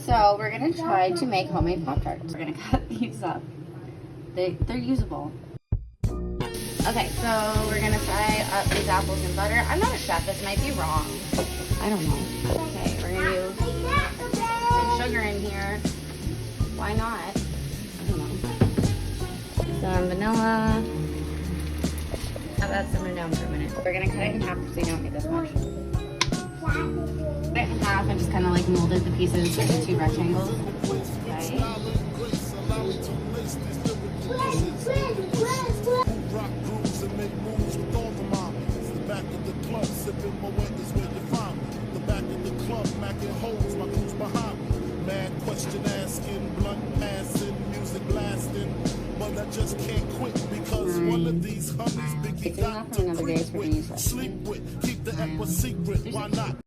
So we're gonna try to make homemade Pop-Tarts. We're gonna cut these up. They're usable. Okay, so we're gonna fry up these apples in butter. I'm not a chef, this might be wrong. I don't know. Okay, we're gonna do some sugar in here. Why not? I don't know. Some vanilla. Have that simmer down for a minute. We're gonna cut it in half so you don't get this much. Cut it in half and just kind of like molded the pieces into 2 rectangles. Okay. Question asking, blunt passing, music blasting, but I just can't quit because one of these honeys Biggie got to quit with, sleep with, keep the epic secret, why not?